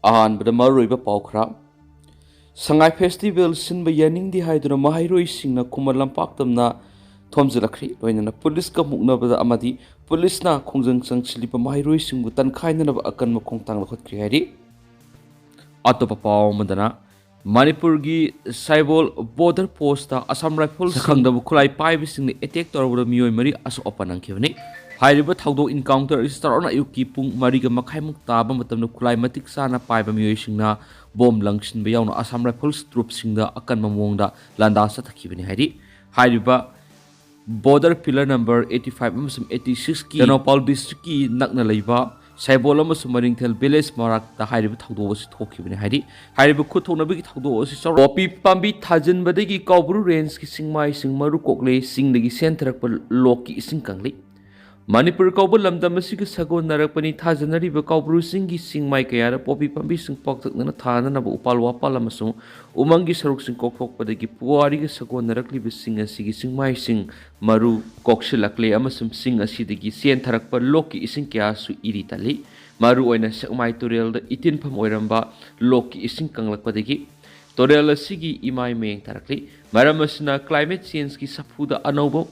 ꯑꯍꯥꯟꯕꯗ ꯃꯔꯨꯑꯣꯏꯕ ꯄꯥꯎ ꯈꯔ ꯁꯉꯥꯏ ꯐꯦꯁꯇꯤꯚꯦꯜ ꯁꯤꯟꯕ ꯌꯥꯅꯤꯡꯗꯦ ꯍꯥꯏꯗꯨꯅ ꯃꯍꯩꯔꯣꯏꯁꯤꯡꯅ ꯈꯨꯃꯟ ꯂꯝꯄꯥꯛꯇꯝꯅ ꯊꯣꯝꯖꯤꯜꯂꯛꯈ꯭ꯔꯤ ꯂꯣꯏꯅꯅ ꯄꯨꯂꯤꯁꯀ ꯃꯨꯛꯅꯕꯗ ꯑꯃꯗꯤ ꯄꯨꯂꯤꯁꯅ ꯈꯣꯡꯖꯪ ꯆꯪꯁꯤꯜꯂꯤꯕ ꯃꯍꯩꯔꯣꯏꯁꯤꯡꯕꯨ ꯇꯟꯈꯥꯏꯅꯅꯕ ꯑꯀꯟꯕ ꯈꯣꯡꯊꯥꯡ ꯂꯧꯈꯠꯈ꯭ꯔꯤ ꯍꯥꯏꯔꯤ ꯑꯇꯣꯞꯄ ꯄꯥꯎ ꯑꯃꯗꯅ ꯃꯅꯤꯄꯨꯔꯒꯤ ꯁꯥꯏꯕꯣꯜ ꯕꯣꯔꯗꯔ ꯄꯣꯁꯇ ꯑꯁꯥꯝ ꯔꯥꯏꯐꯜꯁꯤꯡ ꯁꯛꯈꯪꯗꯕ ꯈꯨꯠꯂꯥꯏ ꯄꯥꯏꯕꯁꯤꯡꯅ ꯑꯦꯇꯦꯛ ꯇꯧꯔꯕꯗ ꯃꯤꯑꯣꯏ 3 ꯑꯁꯣꯛ ꯑꯄꯟ ꯅꯪꯈꯤꯕꯅꯤ ꯍꯥꯏꯔꯤꯕ ꯊꯧꯗꯣꯛ ꯏꯟꯀꯥꯎꯟꯇꯔ ꯑꯁꯤ ꯆꯥꯎꯔꯥꯛꯅ ꯑꯌꯨꯛꯀꯤ ꯄꯨꯡ 4:30 ꯇꯥꯕ ꯃꯇꯝꯗ ꯈꯨꯠꯂꯥꯏ ꯃꯇꯤꯛ ꯆꯥꯅ ꯄꯥꯏꯕ ꯃꯤꯑꯣꯏꯁꯤꯡꯅ ꯕꯣꯝ ꯂꯪꯁꯤꯟꯕ ꯌꯥꯎꯅ ꯑꯁꯥꯝ ꯔꯥꯏꯐꯜꯁ ꯇ꯭ꯔꯨꯞꯁꯤꯡꯗ ꯑꯀꯟꯕ ꯃꯑꯣꯡꯗ ꯂꯥꯟꯗꯥ ꯆꯠꯊꯈꯤꯕꯅꯤ ꯍꯥꯏꯔꯤ ꯍꯥꯏꯔꯤꯕ ꯕꯣꯔꯗꯔ ꯄꯤꯂꯔ ꯅꯝꯕꯔ 85 ꯑꯃꯁꯨꯡ 86ꯀꯤ ꯇꯦꯡꯅꯧꯄꯥꯜ ꯗꯤꯁꯇ꯭ꯔꯤꯛꯀꯤ ꯅꯛꯅ ꯂꯩꯕ ꯁꯥꯏꯕꯣꯜ ꯑꯃꯁꯨꯡ ꯃꯔꯤꯡꯊꯦꯜ ꯚꯤꯂꯦꯖ ꯃꯔꯛꯇ ꯍꯥꯏꯔꯤꯕ ꯊꯧꯗꯣꯛ ꯑꯁꯤ ꯊꯣꯛꯈꯤꯕꯅꯤ ꯍꯥꯏꯔꯤ ꯍꯥꯏꯔꯤꯕ ꯈꯨꯠꯊꯣꯛꯅꯕꯒꯤ ꯊꯧꯗꯣꯛ ꯑꯁꯤ ꯄꯣꯄꯤ ꯄꯥꯝꯕꯤ ꯊꯥꯖꯤꯟꯕꯗꯒꯤ ꯀꯧꯕ꯭ꯔꯨ ꯔꯦꯟꯖꯀꯤ ꯆꯤꯡꯃꯥꯏꯁꯤꯡ ꯃꯔꯨ ꯀꯣꯛꯂꯦ ꯆꯤꯡꯗꯒꯤ ꯆꯦꯟꯊꯔꯛꯄ ꯂꯣꯛꯀꯤ ꯏꯁꯤꯡ ꯀꯪꯂꯤ ꯃꯅꯤꯄꯨꯔ ꯀꯧꯕ ꯂꯝꯗꯝ ꯑꯁꯤꯒ ꯁꯥꯒꯣꯟꯅꯔꯛꯄꯅꯤ ꯊꯥꯖꯅꯔꯤꯕ ꯀꯧꯕ꯭ꯔꯨ ꯆꯤꯡꯒꯤ ꯆꯤꯡꯃꯥꯏ ꯀꯌꯥꯗ ꯄꯣꯄꯤ ꯄꯥꯝꯕꯤꯁꯤꯡ ꯄꯥꯛꯇꯛꯅꯅ ꯊꯥꯅꯅꯕ ꯎꯄꯥꯜ ꯋꯥꯄꯥꯜ ꯑꯃꯁꯨꯡ ꯎꯃꯪꯒꯤ ꯁꯔꯨꯛꯁꯤꯡ ꯀꯣꯛꯊꯣꯛꯄꯗꯒꯤ ꯄꯨꯋꯥꯔꯤꯒ ꯁꯥꯒꯣꯟꯅꯔꯛꯂꯤꯕ ꯆꯤꯡ ꯑꯁꯤꯒꯤ ꯆꯤꯡꯃꯥꯏꯁꯤꯡ ꯃꯔꯨ ꯀꯣꯛꯁꯤꯜꯂꯛꯂꯦ ꯑꯃꯁꯨꯡ ꯆꯤꯡ ꯑꯁꯤꯗꯒꯤ ꯆꯦꯟꯊꯔꯛꯄ ꯂꯣꯛꯀꯤ ꯏꯁꯤꯡ ꯀꯌꯥꯁꯨ ꯏꯔꯤ ꯇꯜꯂꯤ ꯃꯔꯨꯑꯣꯏꯅ ꯁꯦꯛꯃꯥꯏ ꯇꯨꯔꯦꯜꯗ ꯏꯇꯤꯟꯐꯝ ꯑꯣꯏꯔꯝꯕ ꯂꯣꯛꯀꯤ ꯏꯁꯤꯡ ꯀꯪꯂꯛꯄꯗꯒꯤ ꯇꯨꯔꯦꯜ ꯑꯁꯤꯒꯤ ꯏꯃꯥꯏ ꯃꯌꯦꯡ ꯇꯥꯔꯛꯂꯤ ꯃꯔꯝ ꯑꯁꯤꯅ ꯀ꯭ꯂꯥꯏꯃꯦꯠ ꯆꯦꯟꯖꯀꯤ ꯁꯥꯐꯨꯗ ꯑꯅꯧꯕ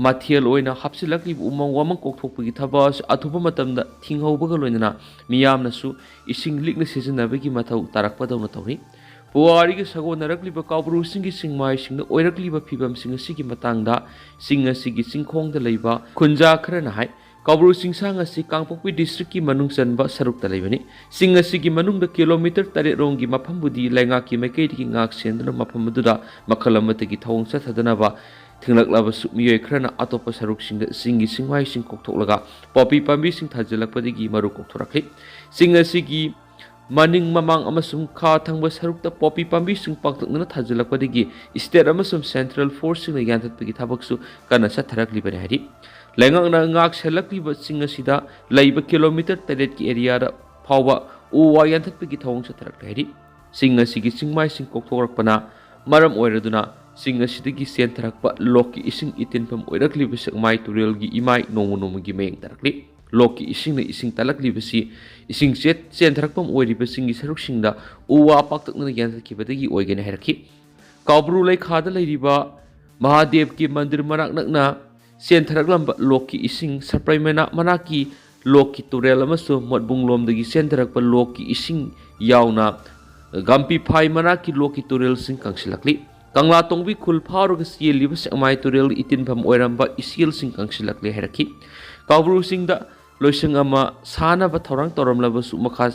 ꯃꯊꯦꯜ ꯑꯣꯏꯅ ꯍꯥꯞꯆꯤꯜꯂꯛꯂꯤꯕ ꯎꯃꯪ ꯋꯥꯃꯪ ꯀꯣꯛꯊꯣꯛꯄꯒꯤ ꯊꯕꯛ ꯑꯁꯤ ꯑꯊꯨꯕ ꯃꯇꯝꯗ ꯊꯤꯡꯍꯧꯕꯒ ꯂꯣꯏꯅꯅ ꯃꯤꯌꯥꯝꯅꯁꯨ ꯏꯁꯤꯡ ꯂꯤꯛꯅ ꯁꯤꯖꯤꯟꯅꯕꯒꯤ ꯃꯊꯧ ꯇꯥꯔꯛꯄꯗꯧꯅ ꯇꯧꯔꯤ ꯄꯨꯋꯥꯔꯤꯒ ꯁꯥꯒꯣꯟꯅꯔꯛꯂꯤꯕ ꯀꯧꯕ꯭ꯔꯨꯁꯤꯡꯒꯤ ꯆꯤꯡꯃꯥꯏꯁꯤꯡꯗ ꯑꯣꯏꯔꯛꯂꯤꯕ ꯐꯤꯕꯝꯁꯤꯡ ꯑꯁꯤꯒꯤ ꯃꯇꯥꯡꯗ ꯆꯤꯡ ꯑꯁꯤꯒꯤ ꯆꯤꯡꯈꯣꯡꯗ ꯂꯩꯕ ꯈꯨꯟꯖꯥ ꯈꯔꯅ ꯍꯥꯏ ꯀꯧꯕ꯭ꯔꯨ ꯆꯤꯡꯁꯥꯡ ꯑꯁꯤ ꯀꯥꯡꯄꯣꯛꯄꯤ ꯗꯤꯁꯇ꯭ꯔꯤꯛꯀꯤ ꯃꯅꯨꯡ ꯆꯟꯕ ꯁꯔꯨꯛꯇ ꯂꯩꯕꯅꯤ ꯆꯤꯡ ꯑꯁꯤꯒꯤ ꯃꯅꯨꯡꯗ ꯀꯤꯂꯣꯃꯤꯇꯔ 8 ꯔꯣꯝꯒꯤ ꯃꯐꯝꯕꯨꯗꯤ ꯂꯩꯉꯥꯛꯀꯤ ꯃꯥꯏꯀꯩꯗꯒꯤ ꯉꯥꯛ ꯁꯦꯟꯗꯨꯅ ꯃꯐꯝ ꯑꯗꯨꯗ ꯃꯈꯜ ꯑꯃꯠꯇꯒꯤ ꯊꯧꯑꯣꯡ ꯆꯠꯊꯗꯅꯕ ꯊꯤꯡꯂꯛꯂꯕꯁꯨ ꯃꯤꯑꯣꯏ ꯈꯔꯅ ꯑꯇꯣꯞꯄ ꯁꯔꯨꯛꯁꯤꯡꯗ ꯆꯤꯡꯒꯤ ꯆꯤꯡꯃꯥꯏꯁꯤꯡ ꯀꯣꯛꯊꯣꯛꯂꯒ ꯄꯣꯄꯤ ꯄꯥꯝꯕꯤꯁꯤꯡ ꯊꯥꯖꯤꯜꯂꯛꯄꯗꯒꯤ ꯃꯔꯨ ꯀꯣꯛꯊꯣꯔꯛꯂꯤ ꯆꯤꯡ ꯑꯁꯤꯒꯤ ꯃꯅꯤꯡ ꯃꯃꯥꯡ ꯑꯃꯁꯨꯡ ꯈꯥ ꯊꯪꯕ ꯁꯔꯨꯛꯇ ꯄꯣꯄꯤ ꯄꯥꯝꯕꯤꯁꯤꯡ ꯄꯥꯛꯇꯛꯅꯅ ꯊꯥꯖꯤꯜꯂꯛꯄꯗꯒꯤ ꯏꯁꯇꯦꯠ ꯑꯃꯁꯨꯡ ꯁꯦꯟꯇ꯭ꯔꯦꯜ ꯐꯣꯔꯁꯁꯤꯡꯅ ꯌꯥꯟꯊꯠꯄꯒꯤ ꯊꯕꯛꯁꯨ ꯀꯟꯅ ꯆꯠꯊꯔꯛꯂꯤꯕꯅꯤ ꯍꯥꯏꯔꯤ ꯂꯩꯉꯥꯛꯅ ꯉꯥꯛ ꯁꯦꯜꯂꯛꯂꯤꯕ ꯆꯤꯡ ꯑꯁꯤꯗ ꯂꯩꯕ ꯀꯤꯂꯣꯃꯤꯇꯔ 8ꯀꯤ ꯑꯦꯔꯤꯌꯥꯗ ꯐꯥꯎꯕ ꯎ ꯋꯥ ꯌꯥꯟꯊꯠꯄꯒꯤ ꯊꯧꯑꯣꯡ ꯆꯠꯊꯔꯛꯂꯤ ꯍꯥꯏꯔꯤ ꯆꯤꯡ ꯑꯁꯤꯒꯤ ꯆꯤꯡꯃꯥꯏꯁꯤꯡ ꯀꯣꯛꯊꯣꯔꯛꯄꯅ ꯃꯔꯝ ꯑꯣꯏꯔꯗꯨꯅ ꯆꯤꯡ ꯑꯁꯤꯗꯒꯤ ꯆꯦꯟꯊꯔꯛꯄ ꯂꯣꯛꯀꯤ ꯏꯁꯤꯡ ꯏꯇꯤꯟꯐꯝ ꯑꯣꯏꯔꯛꯂꯤꯕ ꯁꯦꯛꯃꯥꯏ ꯇꯨꯔꯦꯜꯒꯤ ꯏꯃꯥꯏ ꯅꯣꯡꯃ ꯅꯣꯡꯃꯒꯤ ꯃꯌꯦꯡ ꯇꯥꯔꯛꯂꯤ ꯂꯣꯛꯀꯤ ꯏꯁꯤꯡꯅ ꯏꯁꯤꯡ ꯇꯠꯂꯛꯂꯤꯕꯁꯤ ꯏꯁꯤꯡ ꯆꯦꯟꯊꯔꯛꯐꯝ ꯑꯣꯏꯔꯤꯕ ꯆꯤꯡꯒꯤ ꯁꯔꯨꯛꯁꯤꯡꯗ ꯎ ꯋꯥ ꯄꯥꯛꯇꯛꯅꯅ ꯌꯥꯟꯊꯠꯈꯤꯕꯗꯒꯤ ꯑꯣꯏꯒꯅꯤ ꯍꯥꯏꯔꯛꯈꯤ ꯀꯧꯕ꯭ꯔꯨ ꯂꯩꯈꯥꯗ ꯂꯩꯔꯤꯕ ꯃꯍꯥꯗꯦꯕꯀꯤ ꯃꯟꯗꯤꯔ ꯃꯅꯥꯛ ꯅꯛꯅ ꯆꯦꯟꯊꯔꯛꯂꯝꯕ ꯂꯣꯛꯀꯤ ꯏꯁꯤꯡ ꯁꯔꯄ꯭ꯔꯩ ꯃꯅꯥꯛꯀꯤ ꯂꯣꯛꯀꯤ ꯇꯨꯔꯦꯜ ꯑꯃꯁꯨꯡ ꯃꯣꯠꯕꯨꯡꯂꯣꯝꯗꯒꯤ ꯆꯦꯟꯊꯔꯛꯄ ꯂꯣꯛꯀꯤ ꯏꯁꯤꯡ ꯌꯥꯎꯅ ꯒꯝꯄꯤꯐꯥꯏ ꯃꯅꯥꯛꯀꯤ ꯂꯣꯛꯀꯤ ꯇꯨꯔꯦꯜꯁꯤꯡ ꯀꯪꯁꯤꯜꯂꯛꯂꯤ ꯀꯪꯂꯥ ꯇꯣꯡꯕꯤ ꯈꯨꯜ ꯐꯥꯎꯔꯒ ꯆꯦꯜꯂꯤꯕ ꯁꯦꯛꯃꯥꯏ ꯇꯨꯔꯦꯜ ꯏꯇꯤꯟꯐꯝ ꯑꯣꯏꯔꯝꯕ ꯏꯆꯦꯜꯁꯤꯡ ꯀꯪꯁꯤꯜꯂꯛꯂꯦ ꯍꯥꯏꯔꯛꯈꯤ ꯀꯧꯕ꯭ꯔꯨ ꯆꯤꯡꯗ ꯂꯣꯏꯁꯪ ꯑꯃ ꯁꯥꯅꯕ ꯊꯧꯔꯥꯡ ꯇꯧꯔꯝꯂꯕꯁꯨ ꯃꯈꯥ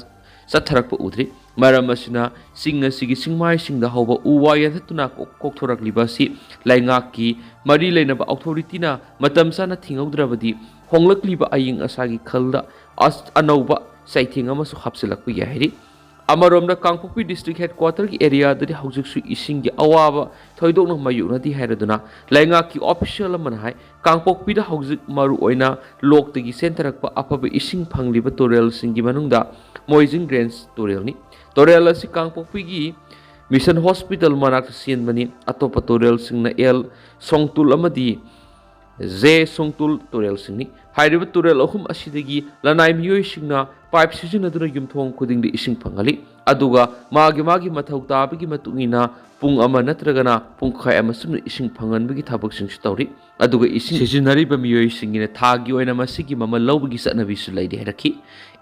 ꯆꯠꯊꯔꯛꯄ ꯎꯗ꯭ꯔꯤ ꯃꯔꯝ ꯑꯁꯤꯅ ꯆꯤꯡ ꯑꯁꯤꯒꯤ ꯆꯤꯡꯃꯥꯏꯁꯤꯡꯗ ꯍꯧꯕ ꯎ ꯋꯥ ꯌꯥꯟꯊꯠꯇꯨꯅ ꯀꯣꯛꯊꯣꯔꯛꯂꯤꯕ ꯑꯁꯤ ꯂꯩꯉꯥꯛꯀꯤ ꯃꯔꯤ ꯂꯩꯅꯕ ꯑꯣꯊꯣꯔꯤꯇꯤꯅ ꯃꯇꯝ ꯆꯥꯅ ꯊꯤꯡꯍꯧꯗ꯭ꯔꯕꯗꯤ ꯍꯣꯡꯂꯛꯂꯤꯕ ꯑꯏꯪ ꯑꯁꯥꯒꯤ ꯈꯜꯗ ꯑꯅꯧꯕ ꯆꯩꯊꯦꯡ ꯑꯃꯁꯨ ꯍꯥꯞꯆꯤꯜꯂꯛꯄ ꯌꯥꯏ ꯍꯥꯏꯔꯤ ꯑꯃꯔꯣꯝꯗ ꯀꯥꯡꯄꯣꯛꯄꯤ ꯗꯤꯁꯇ꯭ꯔꯤꯛ ꯍꯦꯗꯀ꯭ꯋꯥꯇꯔꯒꯤ ꯑꯦꯔꯤꯌꯥꯗꯗꯤ ꯍꯧꯖꯤꯛꯁꯨ ꯏꯁꯤꯡꯒꯤ ꯑꯋꯥꯕ ꯊꯣꯏꯗꯣꯛꯅ ꯃꯥꯌꯣꯛꯅꯗꯦ ꯍꯥꯏꯔꯗꯨꯅ ꯂꯩꯉꯥꯛꯀꯤ ꯑꯣꯐꯤꯁꯤꯌꯦꯜ ꯑꯃꯅ ꯍꯥꯏ ꯀꯥꯡꯄꯣꯛꯄꯤꯗ ꯍꯧꯖꯤꯛ ꯃꯔꯨꯑꯣꯏꯅ ꯂꯣꯛꯇꯒꯤ ꯆꯦꯟꯊꯔꯛꯄ ꯑꯐꯕ ꯏꯁꯤꯡ ꯐꯪꯂꯤꯕ ꯇꯨꯔꯦꯜꯁꯤꯡꯒꯤ ꯃꯅꯨꯡꯗ ꯃꯣꯏꯖꯤꯡ ꯔꯦꯟꯖ ꯇꯨꯔꯦꯜꯅꯤ ꯇꯨꯔꯦꯜ ꯑꯁꯤ ꯀꯥꯡꯄꯣꯛꯄꯤꯒꯤ ꯃꯤꯁꯟ ꯍꯣꯁꯄꯤꯇꯥꯜ ꯃꯅꯥꯛꯇ ꯆꯦꯟꯕꯅꯤ ꯑꯇꯣꯞꯄ ꯇꯨꯔꯦꯜꯁꯤꯡꯅ ꯑꯦꯜ ꯁꯣꯡꯇꯨꯜ ꯑꯃꯗꯤ ꯖꯦ ꯁꯣꯡꯇꯨꯜ ꯇꯨꯔꯦꯜꯁꯤꯡꯅꯤ ꯍꯥꯏꯔꯤꯕ ꯇꯨꯔꯦꯜ ꯑꯍꯨꯝ ꯑꯁꯤꯗꯒꯤ ꯂꯅꯥꯏ ꯃꯤꯑꯣꯏꯁꯤꯡꯅ ꯄꯥꯏꯞ ꯁꯤꯖꯤꯟꯅꯗꯨꯅ ꯌꯨꯝꯊꯣꯡ ꯈꯨꯗꯤꯡꯗ ꯏꯁꯤꯡ ꯐꯪꯍꯜꯂꯤ ꯑꯗꯨꯒ ꯃꯥꯒꯤ ꯃꯊꯧ ꯇꯥꯕꯒꯤ ꯃꯇꯨꯡ ꯏꯟꯅ ꯄꯨꯡ ꯑꯃ ꯅꯠꯇ꯭ꯔꯒꯅ ꯄꯨꯡꯈꯥꯏ ꯑꯃ ꯆꯨꯝꯅ ꯏꯁꯤꯡ ꯐꯪꯍꯟꯕꯒꯤ ꯊꯕꯛꯁꯤꯡꯁꯨ ꯇꯧꯔꯤ ꯑꯗꯨꯒ ꯏꯁꯤꯡ ꯁꯤꯖꯤꯟꯅꯔꯤꯕ ꯃꯤꯑꯣꯏꯁꯤꯡꯒꯤꯅ ꯊꯥꯒꯤ ꯑꯣꯏꯅ ꯃꯁꯤꯒꯤ ꯃꯃꯜ ꯂꯧꯕꯒꯤ ꯆꯠꯅꯕꯤꯁꯨ ꯂꯩꯔꯤ ꯍꯥꯏꯔꯛꯈꯤ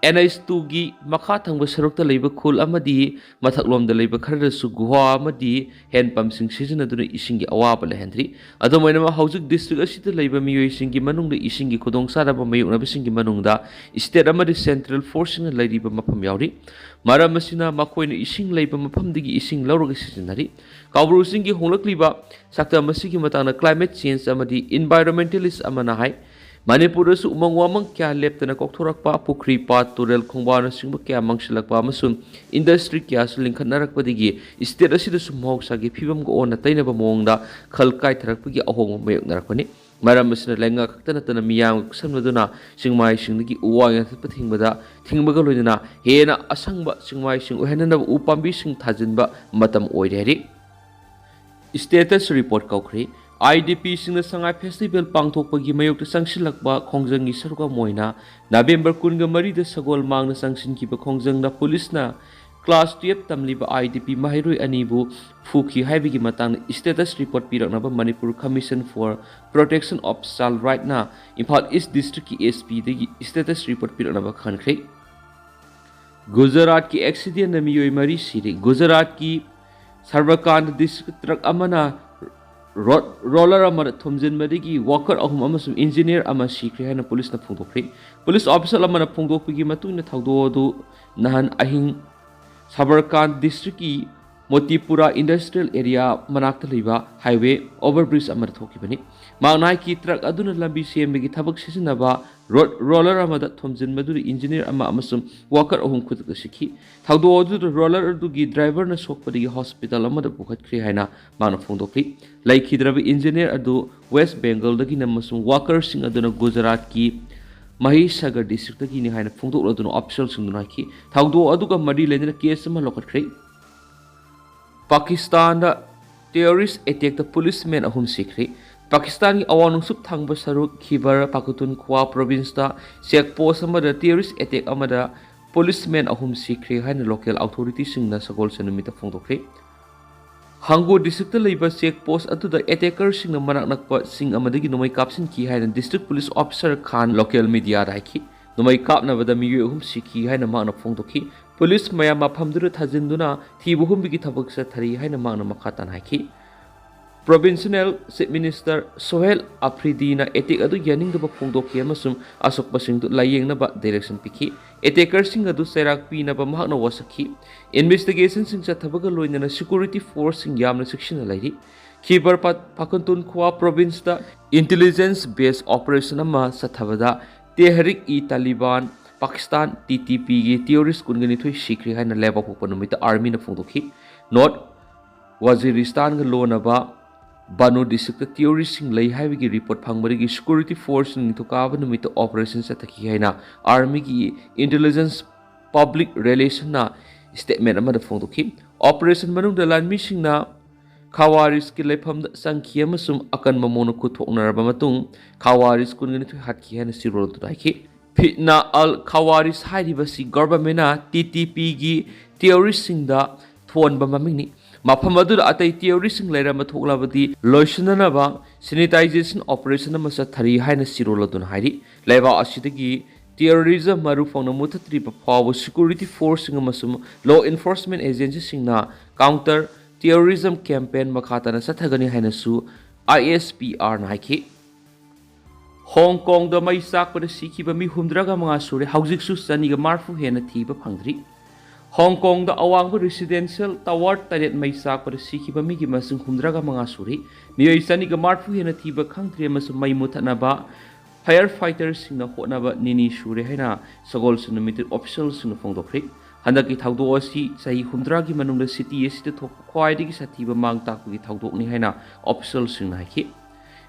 NH2ꯒꯤ ꯃꯈꯥ ꯊꯪꯕ ꯁꯔꯨꯛꯇ ꯂꯩꯕ ꯈꯨꯜ ꯑꯃꯗꯤ ꯃꯊꯛꯂꯣꯝꯗ ꯂꯩꯕ ꯈꯔꯗꯁꯨ ꯒꯨꯍꯥ ꯑꯃꯗꯤ ꯍꯦꯟ ꯄꯝꯁꯤꯡ ꯁꯤꯖꯤꯟꯅꯗꯨꯅ ꯏꯁꯤꯡꯒꯤ ꯑꯋꯥꯕ ꯂꯩꯍꯟꯗ꯭ꯔꯤ ꯑꯗꯨꯝ ꯑꯣꯏꯅꯃꯛ ꯍꯧꯖꯤꯛ ꯗꯤꯁꯇ꯭ꯔꯤꯛ ꯑꯁꯤꯗ ꯂꯩꯕ ꯃꯤꯑꯣꯏꯁꯤꯡꯒꯤ ꯃꯅꯨꯡꯗ ꯏꯁꯤꯡꯒꯤ ꯈꯨꯗꯣꯡꯆꯥꯗꯕ ꯃꯥꯌꯣꯛꯅꯕꯁꯤꯡꯒꯤ ꯃꯅꯨꯡꯗ ꯏꯁꯇꯦꯠ ꯑꯃꯗꯤ ꯁꯦꯟꯇ꯭ꯔꯦꯜ ꯐꯣꯔꯁꯁꯤꯡꯅ ꯂꯩꯔꯤꯕ ꯃꯐꯝ ꯌꯥꯎꯔꯤ ꯃꯔꯝ ꯑꯁꯤꯅ ꯃꯈꯣꯏꯅ ꯏꯁꯤꯡ ꯂꯩꯕ ꯃꯐꯝꯗꯒꯤ ꯏꯁꯤꯡ ꯂꯧꯔꯒ ꯁꯤꯖꯤꯟꯅꯔꯤ ꯀꯧꯕ꯭ꯔꯨ ꯆꯤꯡꯒꯤ ꯍꯣꯡꯂꯛꯂꯤꯕ ꯁꯛꯇꯝ ꯑꯁꯤꯒꯤ ꯃꯇꯥꯡꯗ ꯀ꯭ꯂꯥꯏꯃꯦꯠ ꯆꯦꯟꯖ ꯑꯃꯗꯤ ꯏꯟꯚꯥꯏꯔꯣꯟꯃꯦꯟꯇꯦꯂꯤꯁ ꯑꯃꯅ ꯍꯥꯏ ꯃꯅꯤꯄꯨꯔꯗꯁꯨ ꯎꯃꯪ ꯋꯥꯃꯪ ꯀꯌꯥ ꯂꯦꯞꯇꯅ ꯀꯣꯛꯊꯣꯔꯛꯄ ꯄꯨꯈ꯭ꯔꯤ ꯄꯥꯠ ꯇꯨꯔꯦꯜ ꯈꯣꯡꯕꯥꯟꯅꯆꯤꯡꯕ ꯀꯌా ꯃꯥꯡꯁꯤꯜꯂꯛꯄ ꯑꯃꯁꯨꯡ ꯏꯟꯗꯁꯇ꯭ꯔꯤ ꯀꯌꯥꯁꯨ ꯂꯤꯡꯈꯠꯅꯔꯛꯄꯗꯒꯤ ꯏꯁꯇꯦꯠ ꯑꯁꯤꯗꯁꯨ ꯃꯍꯧꯁꯥꯒꯤ ꯐꯤꯕꯝꯒ ꯑꯣꯟꯅ ꯇꯩꯅꯕ ꯃꯑꯣꯡꯗ ꯈꯜ ꯀꯥꯏꯊꯔꯛꯄꯒꯤ ꯑꯍꯣꯡꯕ ꯃꯥꯌꯣꯛꯅꯔꯛꯄꯅꯤ ꯃꯔꯝ ꯑꯁꯤꯅ ꯂꯩꯉꯥꯛ ꯈꯛꯇ ꯅꯠꯇꯅ ꯃꯤꯌꯥꯝꯒ ꯈꯨꯠꯁꯝꯅꯗꯨꯅ ꯆꯤꯡꯃꯥꯏꯁꯤꯡꯗꯒꯤ ꯎ ꯋꯥ ꯌꯥꯟꯊꯠꯄ ꯊꯤꯡꯕꯒ ꯂꯣꯏꯅꯅ ꯍꯦꯟꯅ ꯑꯁꯪꯕ ꯆꯤꯡꯃꯥꯏꯁꯤꯡ ꯑꯣꯏꯍꯟꯅꯅꯕ ꯎ ꯄꯥꯝꯕꯤꯁꯤꯡ ꯊꯥꯖꯤꯟꯕ ꯃꯇꯝ ꯑꯣꯏꯔꯦ ꯍꯥꯏꯔꯤ ꯁ꯭ꯇꯦꯇꯁ ꯔꯤꯄꯣꯔꯠ ꯀꯧꯈ꯭ꯔꯤ IDP sing sangai festival pangthokpagi mayokta sangsilakba khongjanggi saruka moina November 13 da sagol mangna sangsinkiba khongjangda police na class 12 tamliba IDP mahiroi anibu fuki haibigi matang status report piraknaba Manipur Commission for Protection of Child Right na Imphal East District ki SP dagi status report piraknaba khankre Gujarat ki accident na miyoi mari sire Gujarat ki Sarvakand district truck amana roller amada thomjin madigi worker ahum amasum engineer ama sikre haina police na phungdokre police officer amana phungdokpigi matungna thawdo du nahan ahing Sabarkand district ki Motipura industrial area manakta liba highway overbridge amada thokibani magnai ki truck aduna lambi sembegi thabak sisinaba roller amada thomjin madu engineer ama amasum worker ahum khudka sikhi thawdo du roller du gi driver na sokpadi hospital amada bukhatkri haina mana phungdokri laikhidrabi engineer adu West Bengal dagi namasum worker sing aduna Gujarat ki Mahisagar district dagi ni haina phungdok aduna official sing dunai ki thawdo aduga mari lena case ma lokatkri Pakistan da terrorist attack the policemen ahum sikri Pakistan ki awanung sup thangba saruk Khyber Pakhtunkhwa province da checkpost amada terrorist attack amada policemen ahum sikri haina local authorities sing na sagol sanumita phungdokri Hangu district leiba checkpost atuda attacker sing na manak nakpa sing amadagi nomai kapsin ki haina district police officer Khan local media raiki nomai kapna bada miyu ahum sikhi haina makna phungdokhi police maya maphamdura thajinduna thibuhum bigi thabak sa thari haina makna makhatan haiki Provincial Chief Minister Sohail Afridi na attack adu yaning da phungdokhi amasum asok pasing tu layeng na ba direction pikhi attacker sing adu serak pi na ba mahna wasakhi investigation sing sa thabaga loina na security force sing yamna section lairi Khyber Pakhtunkhwa province da intelligence based operation ama sa thabada Tehrik-i-Taliban Pakistan TTP gi terrorist kungani thoi sikri haina leba pokpanumita army na phungdokhi North Waziristan ga lona ba Banu district terrorist sing lei haibigi report phangbarigi security force ni thukaba numita operation sa thaki haina army gi intelligence public relation na statement amada phongdokhi operation manung da lanmi sing na khawaris ki lepham da sangkhia masum akan mamono kuthoknaraba matung khawaris kungani thoi hatki haina sirol tudai Fitna al khawaris hairiba si government na TTP gi terrorist sing da thon ba maming ni Mafam adu atai terrorist sing lera mathoklabadi loisanana ba sanitization operation ama sa thari haina sirola dun hairi laiba asidagi terrorism maru phongna muthatri ba fawo security force sing amasum law enforcement agency sing na counter terrorism campaign makhata na sathagani haina su ISPR na haiki Hong Kong da mai sak pada sikhi ba mi humdraga manga sure haujik su sani ga marfu hena thiba phangdri Hong Kong da awangba residential tower taret mai sak pada sikhi ba mi gi masung humdraga manga sure mi sani ga marfu hena thiba khangthri masum mai muthana ba firefighters sing na hona ba nini sure haina sagol sunumit officials sing phongdokri handaki thawdo asi sahi humdragi manungda city esi de thok khwai digi sathiba mang takgi thawdok ni haina officials sing na ki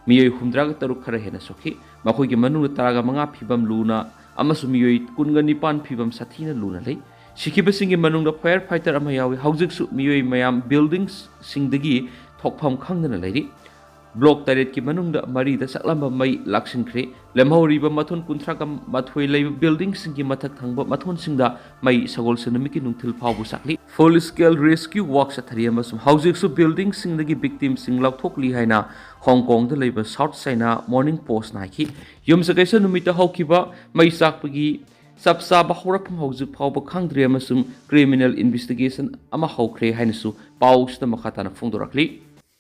Miyoi humdraga taruk khara hena sokhi makhoi gi manung taraga manga phibam luna amasu miyoi kunga nipan phibam sathina luna lei sikhiba singi manung da firefighter ama yawi haujik su miyoi mayam buildings singdagi thokpham khangna leiri block taret ki manung da mari da saklamba mai laksinkhre lemhauri ba mathon kunthraga mathoi lei building singi mathak thangba mathon singda mai sagol sanamiki nungthil phawbu sakli full scale rescue work sa thari amasum haujik su building singdagi victim sing lakthokli haina Hong Kong da leiba South China Morning Post na ki yum sa kaisa numita hawkiba mai sakpagi sabsa ba horakham haujik phawba khangdri amasum criminal investigation ama hawkhre haina su paus da makhata na phungdorakli